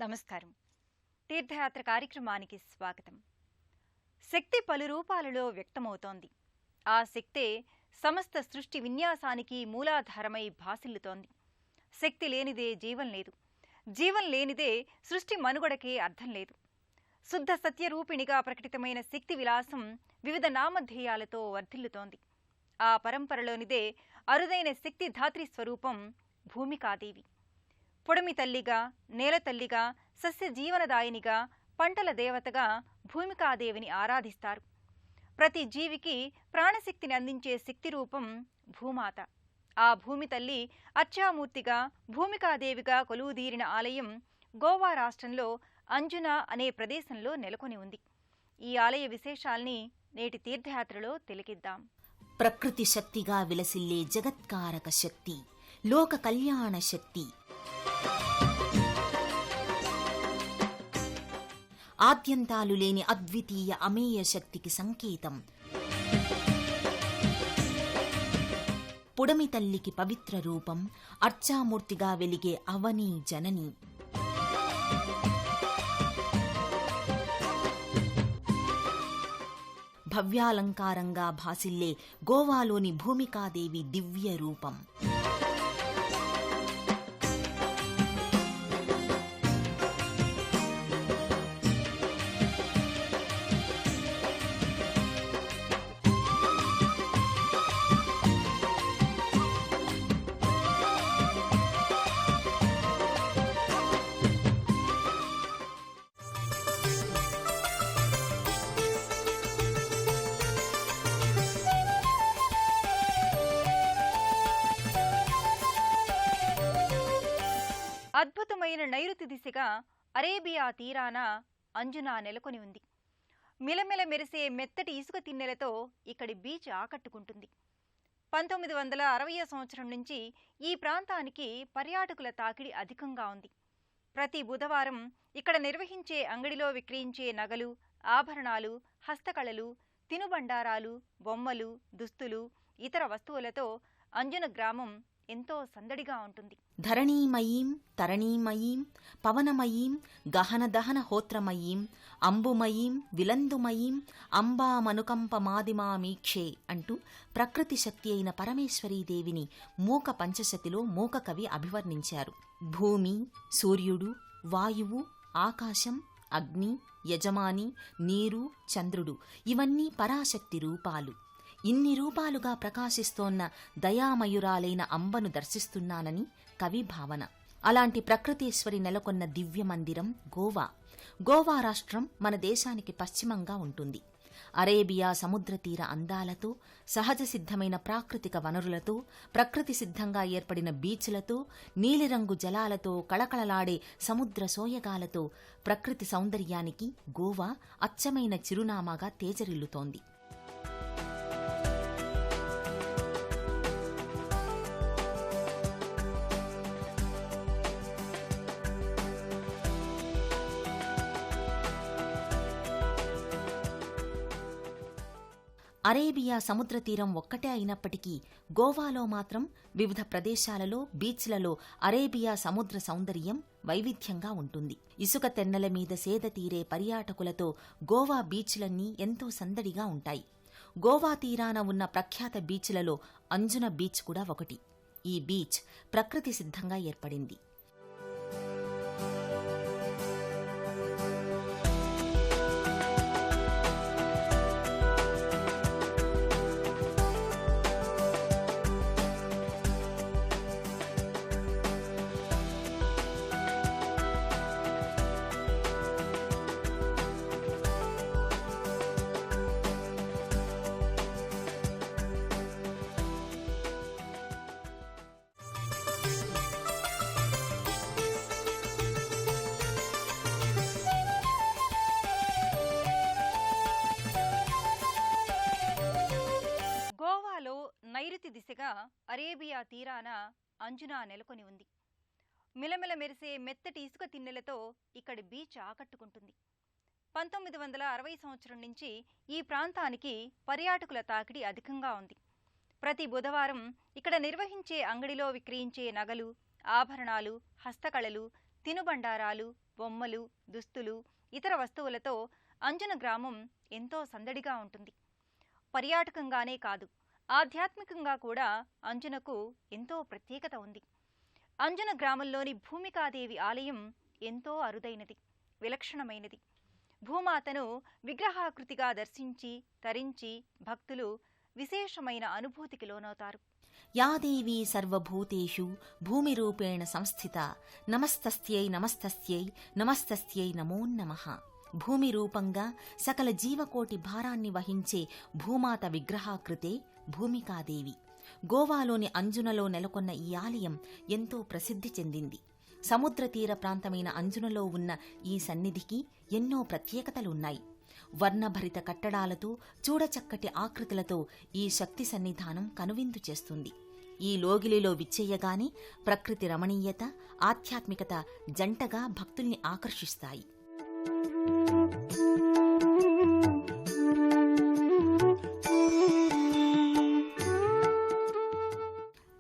నమస్కారం. తీర్థయాత్ర కార్యక్రమానికి స్వాగతం. శక్తి పలు రూపాలలో వ్యక్తమవుతోంది. ఆ శక్తే సమస్త సృష్టి విన్యాసానికి మూలాధారమై భాసిల్లుతోంది. శక్తి లేనిదే జీవం లేదు. జీవం లేనిదే సృష్టి మనుగడకే అర్థం లేదు. శుద్ధ సత్యరూపిణిగా ప్రకటితమైన శక్తి విలాసం వివిధ నామధేయాలతో వర్ధిల్లుతోంది. ఆ పరంపరలోనిదే అరుదైన శక్తి ధాత్రి స్వరూపం భూమికాదేవి. పొడమి తల్లిగా, నేల తల్లిగా, సస్య జీవనదాయినిగా, పంటల దేవతగా భూమికాదేవిని ఆరాధిస్తారు. ప్రతి జీవికి ప్రాణశక్తిని అందించే శక్తి రూపం భూమాత. ఆ భూమి తల్లి అర్చామూర్తిగా, భూమికాదేవిగా కొలువుదీరిన ఆలయం గోవా రాష్ట్రంలో అంజునా అనే ప్రదేశంలో నెలకొని ఉంది. ఈ ఆలయ విశేషాల్ని నేటి తీర్థయాత్రలో తిలకిద్దాం. ప్రకృతి శక్తిగా విలసిల్లే జగత్కారక శక్తి, లోక కళ్యాణ శక్తి, ఆద్యంతాలు లేని అద్వితీయ అమేయ శక్తికి సంకేతం. పుడమి తల్లికి పవిత్ర రూపం, అర్చామూర్తిగా వెలిగే అవని జనని. భవ్యాలంకారంగా భాసిల్లే గోవాలోని భూమికాదేవి దివ్య రూపం. అద్భుతమైన నైరుతి దిశగా అరేబియా తీరాన అంజునా నెలకొని ఉంది. మిలమిల మెరిసే మెత్తటి ఇసుక తిన్నెలతో ఇక్కడి బీచ్ ఆకట్టుకుంటుంది. 1960వ సంవత్సరం నుంచి ఈ ప్రాంతానికి పర్యాటకుల తాకిడి అధికంగా ఉంది. ప్రతి బుధవారం ఇక్కడ నిర్వహించే అంగడిలో విక్రయించే నగలు, ఆభరణాలు, హస్తకళలు, తినుబండారాలు, బొమ్మలు, దుస్తులు, ఇతర వస్తువులతో అంజున గ్రామం ఎంతో సందడిగా ఉంటుంది. ధరణీమయీం తరణీమయీం పవనమయీం గహన దహన హోత్రమయీం అంబుమయీం విలందుమయీం అంబామనుకంపమాదిమామీక్షే అంటూ ప్రకృతి శక్తి అయిన పరమేశ్వరీదేవిని మూక పంచశతిలో మూక కవి అభివర్ణించారు. భూమి, సూర్యుడు, వాయువు, ఆకాశం, అగ్ని, యజమాని, నీరు, చంద్రుడు ఇవన్నీ పరాశక్తి రూపాలు. ఇన్ని రూపాలుగా ప్రకాశిస్తోన్న దయామయురాలైన అంబను దర్శిస్తున్నానని కవి భావన. అలాంటి ప్రకృతీశ్వరి నెలకొన్న దివ్య మందిరం గోవా. గోవా రాష్ట్రం మన దేశానికి పశ్చిమంగా ఉంటుంది. అరేబియా సముద్ర తీర అందాలతో, సహజ సిద్ధమైన ప్రాకృతిక వనరులతో, ప్రకృతి సిద్ధంగా ఏర్పడిన బీచ్లతో, నీలిరంగు జలాలతో, కళకళలాడే సముద్ర సోయగాలతో ప్రకృతి సౌందర్యానికి గోవా అచ్చమైన చిరునామాగా తేజరిల్లుతోంది. అరేబియా సముద్ర తీరం ఒక్కటే అయినప్పటికీ గోవాలో మాత్రం వివిధ ప్రదేశాలలో, బీచ్లలో అరేబియా సముద్ర సౌందర్యం వైవిధ్యంగా ఉంటుంది. ఇసుక తెన్నెల మీద సేద తీరే పర్యాటకులతో గోవా బీచ్లన్నీ ఎంతో సందడిగా ఉంటాయి. గోవా తీరాన ఉన్న ప్రఖ్యాత బీచ్లలో అంజున బీచ్ కూడా ఒకటి. ఈ బీచ్ ప్రకృతి సిద్ధంగా ఏర్పడింది. నైరుతి దిశగా అరేబియా తీరాన అంజునా నెలకొని ఉంది. మిలమిల మెరిసే మెత్తటి ఇసుక తిన్నెలతో ఇక్కడి బీచ్ ఆకట్టుకుంటుంది. 1960 సంవత్సరం నుంచి ఈ ప్రాంతానికి పర్యాటకుల తాకిడి అధికంగా ఉంది. ప్రతి బుధవారం ఇక్కడ నిర్వహించే అంగడిలో విక్రయించే నగలు, ఆభరణాలు, హస్తకళలు, తినుబండారాలు, బొమ్మలు, దుస్తులు, ఇతర వస్తువులతో అంజున గ్రామం ఎంతో సందడిగా ఉంటుంది. పర్యాటకంగానే కాదు, ఆధ్యాత్మికంగా కూడా అంజునకు ఎంతో ప్రత్యేకత ఉంది. అంజున గ్రామంలోని భూమికాదేవి ఆలయం ఎంతో అరుదైనది, విలక్షణమైనది. భూమాతను విగ్రహాకృతిగా దర్శించి తరించి భక్తులు విశేషమైన అనుభూతికి లోనవుతారు. యా దేవీ సర్వభూతేషు భూమిరూపేణ సంస్థిత నమస్తస్యై నమస్తస్యై నమస్తస్యై నమో నమః. భూమి రూపంగా సకల జీవకోటి భారాన్ని వహించే భూమాత విగ్రహాకృతే భూమికాదేవి. గోవాలోని అంజునలో నెలకొన్న ఈ ఆలయం ఎంతో ప్రసిద్ధి చెందింది. సముద్ర తీర ప్రాంతమైన అంజునలో ఉన్న ఈ సన్నిధికి ఎన్నో ప్రత్యేకతలున్నాయి. వర్ణభరిత కట్టడాలతో చూడచక్కటి ఆకృతులతో ఈ శక్తి సన్నిధానం కనువిందు చేస్తుంది. ఈ లోగిలిలో విచ్చేయగానే ప్రకృతి రమణీయత, ఆధ్యాత్మికత జంటగా భక్తుల్ని ఆకర్షిస్తాయి.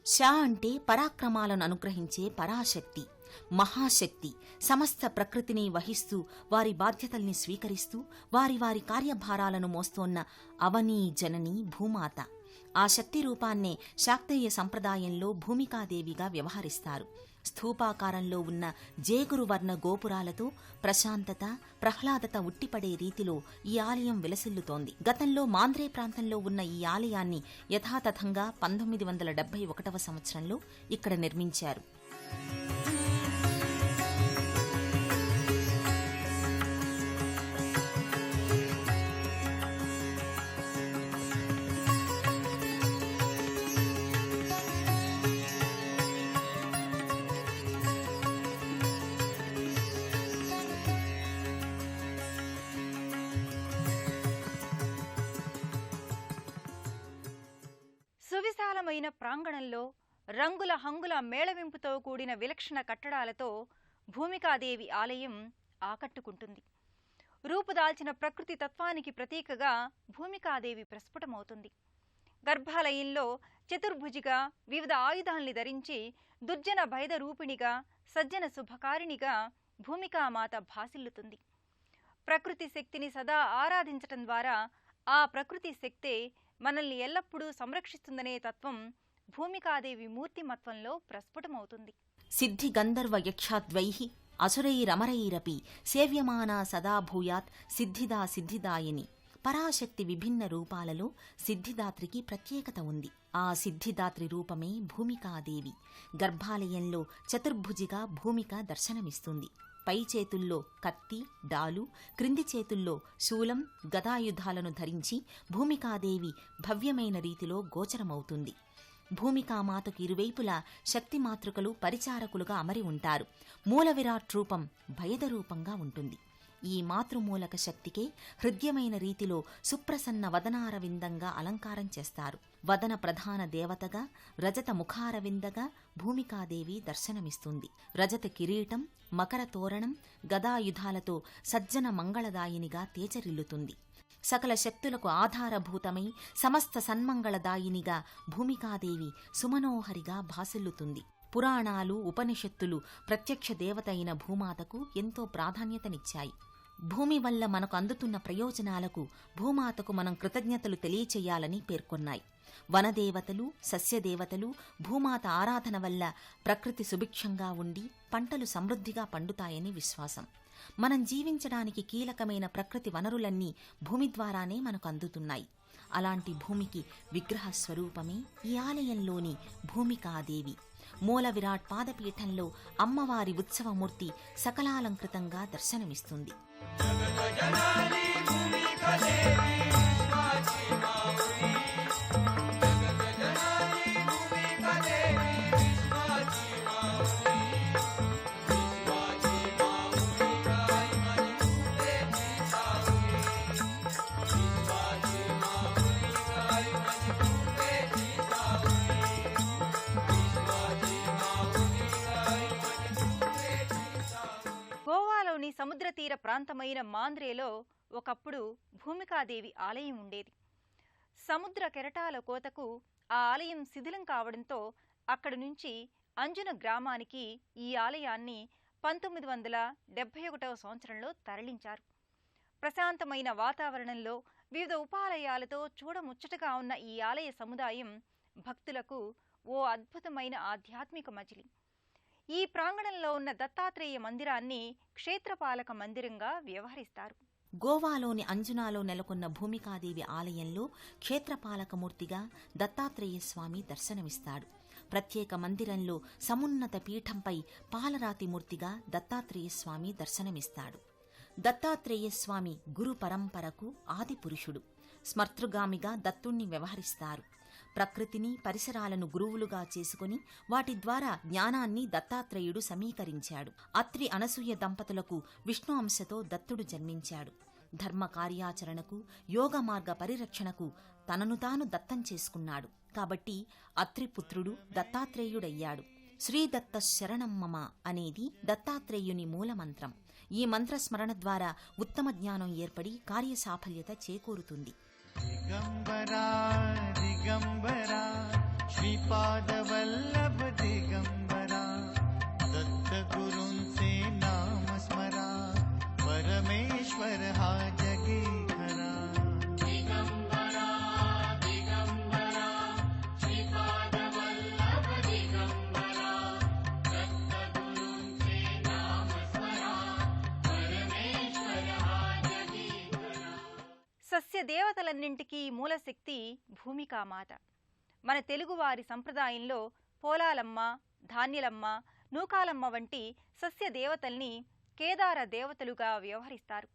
షా అంటే పరాక్రమాలను అనుగ్రహించే పరాశక్తి, మహాశక్తి. సమస్త ప్రకృతిని వహిస్తూ వారి బాధ్యతల్ని స్వీకరిస్తూ వారి వారి కార్యభారాలను మోస్తోన్న అవనీ జనని భూమాత. ఆ శక్తి రూపాన్నే శాక్తేయ సంప్రదాయంలో భూమికాదేవిగా వ్యవహరిస్తారు. స్థూపాకారంలో ఉన్న జేగురు వర్ణ గోపురాలతో ప్రశాంతత, ప్రహ్లాదత ఉట్టిపడే రీతిలో ఈ ఆలయం విలసిల్లుతోంది. గతంలో మాంద్రే ప్రాంతంలో ఉన్న ఈ ఆలయాన్ని యథాతథంగా 1971వ సంవత్సరంలో ఇక్కడ నిర్మించారు. సువిశాలమైన ప్రాంగణంలో రంగుల హంగుల మేళవింపుతో కూడిన విలక్షణ కట్టడాలతో భూమికాదేవి ఆలయం ఆకట్టుకుంటుంది. రూపుదాల్చిన ప్రకృతి తత్వానికి ప్రతీకగా భూమికాదేవి ప్రస్ఫుటమవుతుంది. గర్భాలయంలో చతుర్భుజిగా వివిధ ఆయుధాల్ని ధరించి దుర్జన భైద రూపిణిగా, సజ్జన శుభకారిణిగా భూమికామాత భాసిల్లుతుంది. ప్రకృతి శక్తిని సదా ఆరాధించటం ద్వారా ఆ ప్రకృతి శక్తే మనల్ని ఎల్లప్పుడూ సంరక్షిస్తుందనే తత్వం భూమికాదేవి మూర్తిమత్వంలో ప్రస్ఫుటమవుతుంది. సిద్ధి గంధర్వ యక్షాద్వైః అసురైరమరైరపి సేవ్యమానా సదా భూయాత్ సిద్ధిదా సిద్ధిదాయిని. పరాశక్తి విభిన్న రూపాలలో సిద్ధిదాత్రికి ప్రత్యేకత ఉంది. ఆ సిద్ధిదాత్రి రూపమే భూమికాదేవి. గర్భాలయంలో చతుర్భుజిగా భూమిక దర్శనమిస్తుంది. పై చేతుల్లో కత్తి, డాలు, క్రింది చేతుల్లో శూలం, గదాయుధాలను ధరించి భూమికాదేవి భవ్యమైన రీతిలో గోచరమవుతుంది. భూమికామాతకు ఇరువైపులా శక్తిమాతృకలు పరిచారకులుగా అమరి ఉంటారు. మూల విరాట్ రూపం భయదరూపంగా ఉంటుంది. ఈ మాతృమూలక శక్తికే హృద్యమైన రీతిలో సుప్రసన్న వదనారవిందంగా అలంకారం చేస్తారు. వదన ప్రధాన దేవతగా రజత ముఖారవిందగా భూమికాదేవి దర్శనమిస్తుంది. రజత కిరీటం, మకర తోరణం, గదాయుధాలతో సజ్జన మంగళదాయినిగా తేజరిల్లుతుంది. సకల శక్తులకు ఆధారభూతమై సమస్త సన్మంగళదాయినిగా భూమికాదేవి సుమనోహరిగా భాసిల్లుతుంది. పురాణాలు, ఉపనిషత్తులు ప్రత్యక్ష దేవత అయిన భూమాతకు ఎంతో ప్రాధాన్యతనిచ్చాయి. భూమి వల్ల మనకు అందుతున్న ప్రయోజనాలకు భూమాతకు మనం కృతజ్ఞతలు తెలియచేయాలని పేర్కొన్నాయి. వనదేవతలు, సస్యదేవతలు భూమాత ఆరాధన వల్ల ప్రకృతి సుభిక్షంగా ఉండి పంటలు సమృద్ధిగా పండుతాయని విశ్వాసం. మనం జీవించడానికి కీలకమైన ప్రకృతి వనరులన్నీ భూమి ద్వారానే మనకు అందుతున్నాయి. అలాంటి భూమికి విగ్రహ స్వరూపమే ఈ ఆలయంలోని భూమికాదేవి. మూల విరాట్ పాదపీఠంలో అమ్మవారి ఉత్సవమూర్తి సకలాలంకృతంగా దర్శనమిస్తుంది. గోవాలోని సముద్ర తీర ప్రాంతమైన మాంద్రేలో ఒకప్పుడు భూమికాదేవి ఆలయం ఉండేది. సముద్ర కెరటాల కోతకు ఆ ఆలయం శిథిలం కావడంతో అక్కడి నుంచి అంజున గ్రామానికి ఈ ఆలయాన్ని 1971వ సంవత్సరంలో తరలించారు. ప్రశాంతమైన వాతావరణంలో వివిధ ఉపాలయాలతో చూడముచ్చటగా ఉన్న ఈ ఆలయ సముదాయం భక్తులకు ఓ అద్భుతమైన ఆధ్యాత్మిక మజిలి. ఈ ప్రాంగణంలో ఉన్న దత్తాత్రేయ మందిరాన్ని క్షేత్రపాలక మందిరంగా వ్యవహరిస్తారు. గోవాలోని అంజునాలో నెలకొన్న భూమికాదేవి ఆలయంలో క్షేత్రపాలకమూర్తిగా దత్తాత్రేయ స్వామి దర్శనమిస్తాడు. ప్రత్యేక మందిరంలో సమున్నత పీఠంపై పాలరాతి మూర్తిగా దత్తాత్రేయ స్వామి దర్శనమిస్తాడు. దత్తాత్రేయ స్వామి గురు పరంపరకు ఆదిపురుషుడు. స్మర్తృగామిగా దత్తుణ్ణి వ్యవహరిస్తారు. ప్రకృతిని, పరిసరాలను గురువులుగా చేసుకుని వాటి ద్వారా జ్ఞానాన్ని దత్తాత్రేయుడు సమీకరించాడు. అత్రి అనసూయ దంపతులకు విష్ణు అంశతో దత్తుడు జన్మించాడు. ధర్మ కార్యాచరణకు, యోగ మార్గ పరిరక్షణకు తనను తాను దత్తం చేసుకున్నాడు. కాబట్టి అత్రిపుత్రుడు దత్తాత్రేయుడయ్యాడు. శ్రీదత్త శరణం మమ అనేది దత్తాత్రేయుని మూలమంత్రం. ఈ మంత్రస్మరణ ద్వారా ఉత్తమ జ్ఞానం ఏర్పడి కార్యసాఫల్యత చేకూరుతుంది. दिगंबरा दिगंबरा श्रीपाद वल्लभ दिगंबरा दत्त गुरुंसे नाम स्मरा परमेश्वर हा जगी खरा. दिगंबरा दिगंबरा श्रीपाद वल्लभ दिगंबरा दत्त गुरुंसे नाम स्मरा परमेश्वर हा जगी खरा. సస్య దేవతలన్నింటికీ మూలశక్తి భూమికామాత. మన తెలుగువారి సంప్రదాయంలో పోలాలమ్మ, ధాన్యలమ్మ, నూకాలమ్మ వంటి సస్య దేవతల్ని కేదార దేవతలుగా వ్యవహరిస్తారు.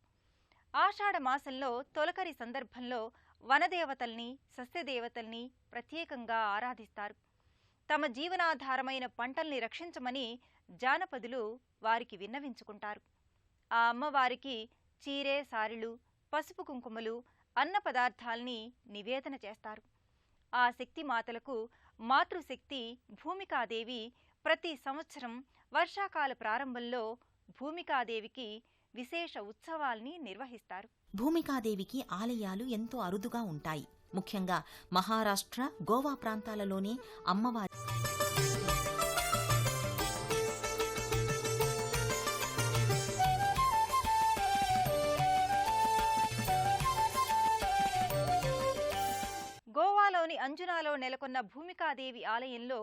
ఆషాఢ మాసంలో తొలకరి సందర్భంలో వనదేవతల్ని, సస్యదేవతల్ని ప్రత్యేకంగా ఆరాధిస్తారు. తమ జీవనాధారమైన పంటల్ని రక్షించమని జానపదులు వారికి విన్నవించుకుంటారు. ఆ అమ్మవారికి చీరే సారెలు, పసుపు కుంకుమలు, అన్న పదార్థాల్ని నివేదన చేస్తారు. ఆ శక్తిమాతలకు మాతృశక్తి భూమికాదేవి ప్రతి సంవత్సరం వర్షాకాల ప్రారంభంలో భూమికాదేవికి విశేష ఉత్సవాల్ని నిర్వహిస్తారు. భూమికాదేవికి ఆలయాలు ఎంతో అరుదుగా ఉంటాయి. ముఖ్యంగా మహారాష్ట్ర, గోవా ప్రాంతాలలోనే అమ్మవారి గోవాలోని అంజునాలో నెలకొన్న భూమికాదేవి ఆలయంలో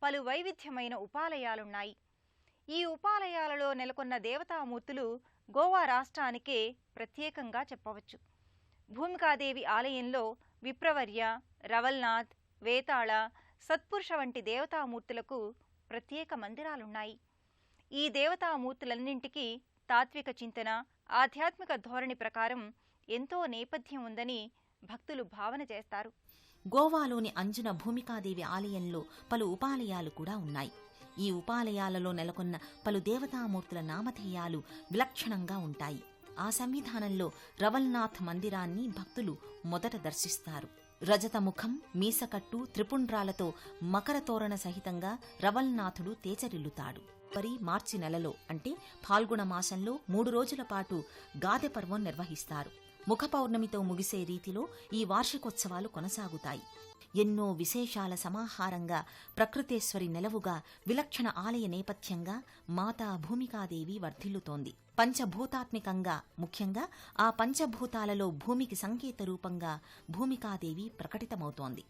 పలు వైవిధ్యమైన ఉపాలయాలున్నాయి. ఈ ఉపాలయాలలో నెలకొన్న దేవతామూర్తులు గోవా రాష్ట్రానికే ప్రత్యేకంగా చెప్పవచ్చు. భూమికాదేవి ఆలయంలో విప్రవర్య, రవల్నాథ్, వేతాళ, సత్పురుష వంటి దేవతామూర్తులకు ప్రత్యేక మందిరాలున్నాయి. ఈ దేవతామూర్తులన్నింటికీ తాత్విక చింతన, ఆధ్యాత్మిక ధోరణి ప్రకారం ఎంతో నేపథ్యం ఉందని భక్తులు భావన చేస్తారు. గోవాలోని అంజున భూమికాదేవి ఆలయంలో పలు ఉపాలయాలు కూడా ఉన్నాయి. ఈ ఉపాలయాలలో నెలకొన్న పలు దేవతామూర్తుల నామధేయాలు విలక్షణంగా ఉంటాయి. ఆ సంవిధానంలో రవల్నాథ్ మందిరాన్ని భక్తులు మొదట దర్శిస్తారు. రజతముఖం, మీసకట్టు, త్రిపుండ్రాలతో మకర తోరణ సహితంగా రవల్నాథుడు తేజరిల్లుతాడు. మార్చి నెలలో అంటే ఫాల్గుణ మాసంలో 3 రోజుల పాటు గాదె పర్వం నిర్వహిస్తారు. ముఖ పౌర్ణమితో ముగిసే రీతిలో ఈ వార్షికోత్సవాలు కొనసాగుతాయి. ఎన్నో విశేషాల సమాహారంగా, ప్రకృతేశ్వరి నెలవుగా, విలక్షణ ఆలయ నేపథ్యంగా మాతా భూమికాదేవి వర్ధిల్లుతోంది. పంచభూతాత్మికంగా, ముఖ్యంగా ఆ పంచభూతాలలో భూమికి సంకేత రూపంగా భూమికాదేవి ప్రకటితమవుతోంది.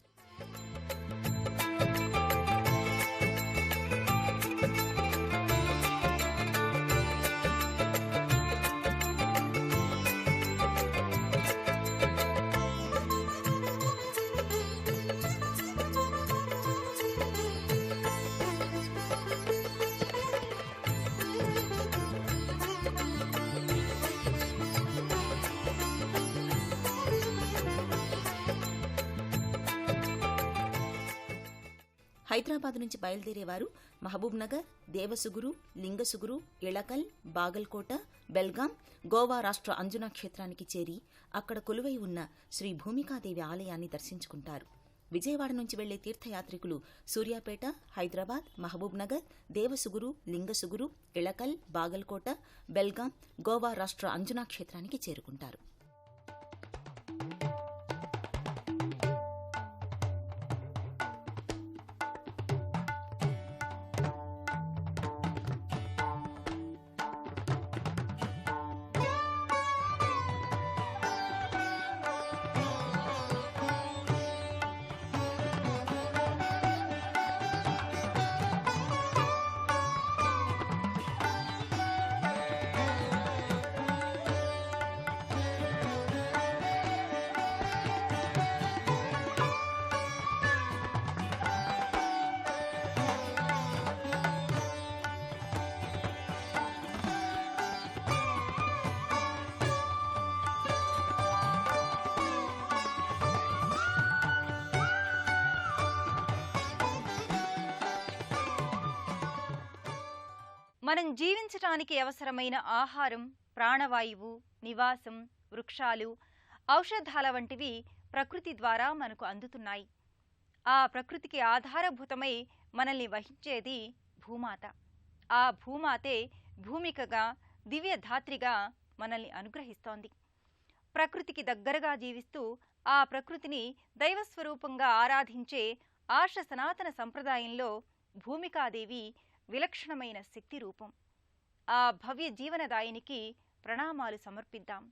హైదరాబాద్ నుంచి బయలుదేరేవారు మహబూబ్ నగర్, దేవసుగురు, లింగసుగురు, ఇళకల్, బాగల్కోట, బెల్గాం, గోవా రాష్ట్ర అంజునా క్షేత్రానికి చేరి అక్కడ కొలువై ఉన్న శ్రీ భూమికాదేవి ఆలయాన్ని దర్శించుకుంటారు. విజయవాడ నుంచి వెళ్లే తీర్థయాత్రికులు సూర్యాపేట, హైదరాబాద్, మహబూబ్ నగర్, దేవసుగురు, లింగసుగురు, ఇళకల్, బాగల్కోట, బెల్గాం, గోవా రాష్ట్ర అంజునా క్షేత్రానికి చేరుకుంటారు. మనం జీవించటానికి అవసరమైన ఆహారం, ప్రాణవాయువు, నివాసం, వృక్షాలు, ఔషధాల వంటివి ప్రకృతి ద్వారా మనకు అందుతున్నాయి. ఆ ప్రకృతికి ఆధారభూతమై మనల్ని వహించేది భూమాత. ఆ భూమాతే భూమికగా, దివ్యధాత్రిగా మనల్ని అనుగ్రహిస్తోంది. ప్రకృతికి దగ్గరగా జీవిస్తూ ఆ ప్రకృతిని దైవస్వరూపంగా ఆరాధించే ఆర్ష సనాతన సంప్రదాయంలో భూమికాదేవి విలక్షణమైన శక్తి రూపం. ఆ భవ్య జీవనదాయినికి ప్రణామాలు సమర్పిద్దాం.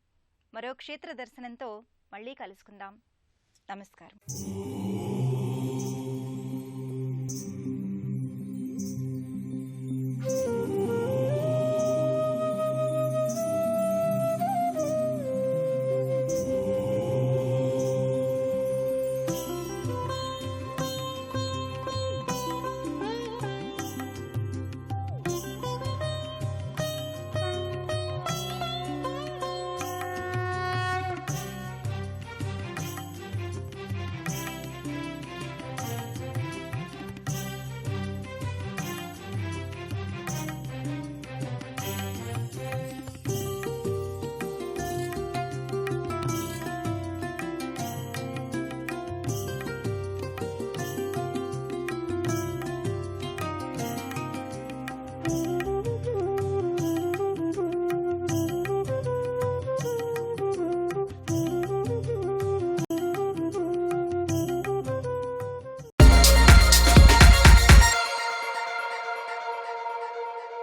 మరో క్షేత్ర దర్శనంతో మళ్ళీ కలుసుకుందాం. నమస్కారం.